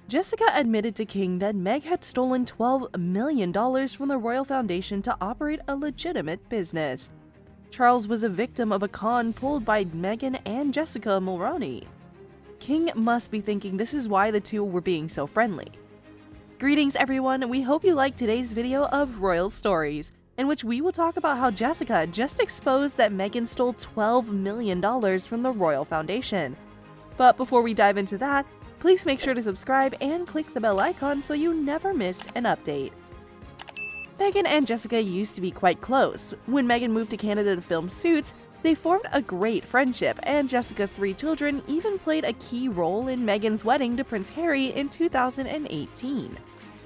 Jessica admitted to King that Meg had stolen $12 million from the Royal Foundation to operate a legitimate business. Charles was a victim of a con pulled by Megan and Jessica Mulroney. King must be thinking this is why the two were being so friendly. Greetings everyone, we hope you liked today's video of Royal Stories, in which we will talk about how Jessica just exposed that Meghan stole $12 million from the Royal Foundation. But before we dive into that, please make sure to subscribe and click the bell icon so you never miss an update. Megan and Jessica used to be quite close. When Meghan moved to Canada to film Suits, they formed a great friendship, and Jessica's 3 children even played a key role in Meghan's wedding to Prince Harry in 2018.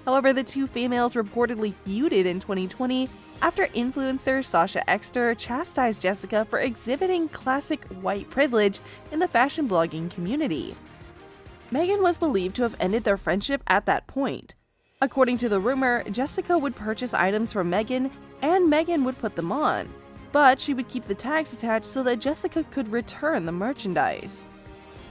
However, the two females reportedly feuded in 2020 after influencer Sasha Exter chastised Jessica for exhibiting classic white privilege in the fashion blogging community. Meghan was believed to have ended their friendship at that point. According to the rumor, Jessica would purchase items from Meghan, and Meghan would put them on, but she would keep the tags attached so that Jessica could return the merchandise.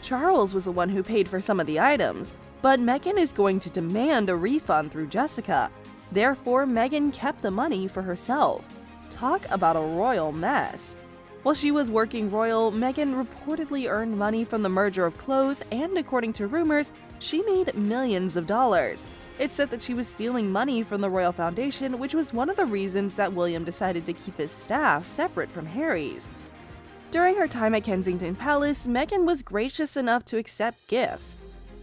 Charles was the one who paid for some of the items, but Meghan is going to demand a refund through Jessica. Therefore, Meghan kept the money for herself. Talk about a royal mess. While she was working royal, Meghan reportedly earned money from the merger of clothes, and according to rumors, she made millions of dollars. It's said that she was stealing money from the Royal Foundation, which was one of the reasons that William decided to keep his staff separate from Harry's. During her time at Kensington Palace, Meghan was gracious enough to accept gifts.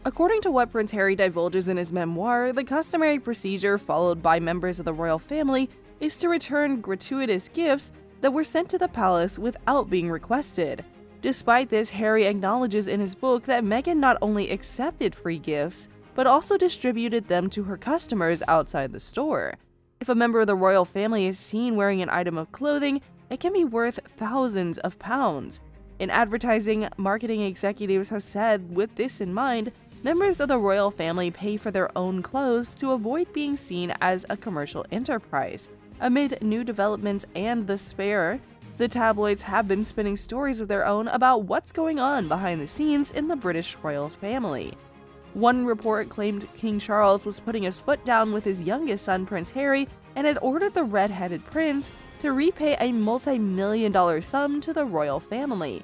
According to what Prince Harry divulges in his memoir, the customary procedure followed by members of the royal family is to return gratuitous gifts that were sent to the palace without being requested. Despite this, Harry acknowledges in his book that Meghan not only accepted free gifts, but also distributed them to her customers outside the store. If a member of the royal family is seen wearing an item of clothing, it can be worth thousands of pounds. In advertising, marketing executives have said, with this in mind, members of the royal family pay for their own clothes to avoid being seen as a commercial enterprise. Amid new developments and the spare, the tabloids have been spinning stories of their own about what's going on behind the scenes in the British royal family. One report claimed King Charles was putting his foot down with his youngest son, Prince Harry, and had ordered the red-headed prince to repay a multi-million-dollar sum to the royal family.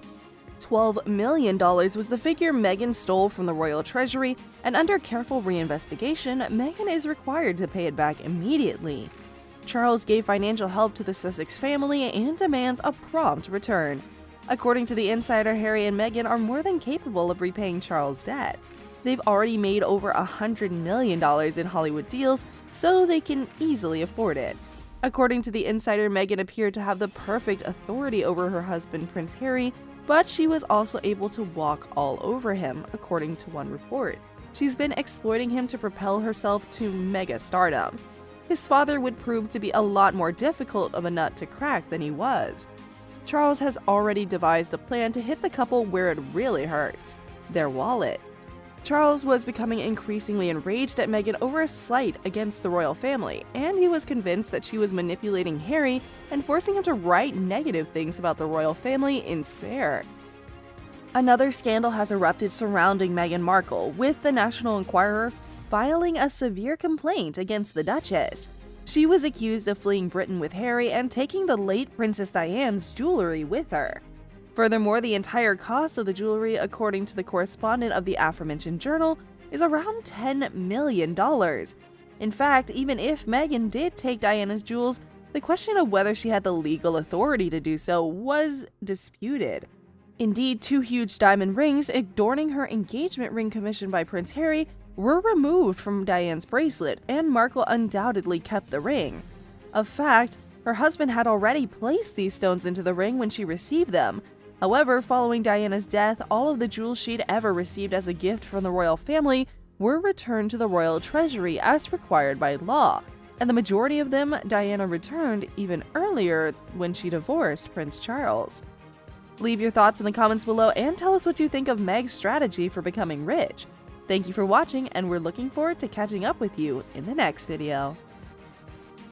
$12 million was the figure Meghan stole from the royal treasury, and under careful reinvestigation, Meghan is required to pay it back immediately. Charles gave financial help to the Sussex family and demands a prompt return. According to the insider, Harry and Meghan are more than capable of repaying Charles' debt. They've already made over $100 million in Hollywood deals, so they can easily afford it. According to the insider, Meghan appeared to have the perfect authority over her husband, Prince Harry, but she was also able to walk all over him, according to one report. She's been exploiting him to propel herself to mega stardom. His father would prove to be a lot more difficult of a nut to crack than he was. Charles has already devised a plan to hit the couple where it really hurts: their wallet. Charles was becoming increasingly enraged at Meghan over a slight against the royal family, and he was convinced that she was manipulating Harry and forcing him to write negative things about the royal family in spare. Another scandal has erupted surrounding Meghan Markle, with the National Enquirer filing a severe complaint against the Duchess. She was accused of fleeing Britain with Harry and taking the late Princess Diana's jewelry with her. Furthermore, the entire cost of the jewelry, according to the correspondent of the aforementioned journal, is around $10 million. In fact, even if Meghan did take Diana's jewels, the question of whether she had the legal authority to do so was disputed. Indeed, 2 huge diamond rings adorning her engagement ring commissioned by Prince Harry were removed from Diana's bracelet, and Markle undoubtedly kept the ring. Of fact, her husband had already placed these stones into the ring when she received them. However, following Diana's death, all of the jewels she'd ever received as a gift from the royal family were returned to the royal treasury as required by law, and the majority of them Diana returned even earlier when she divorced Prince Charles. Leave your thoughts in the comments below and tell us what you think of Meg's strategy for becoming rich. Thank you for watching, and we're looking forward to catching up with you in the next video.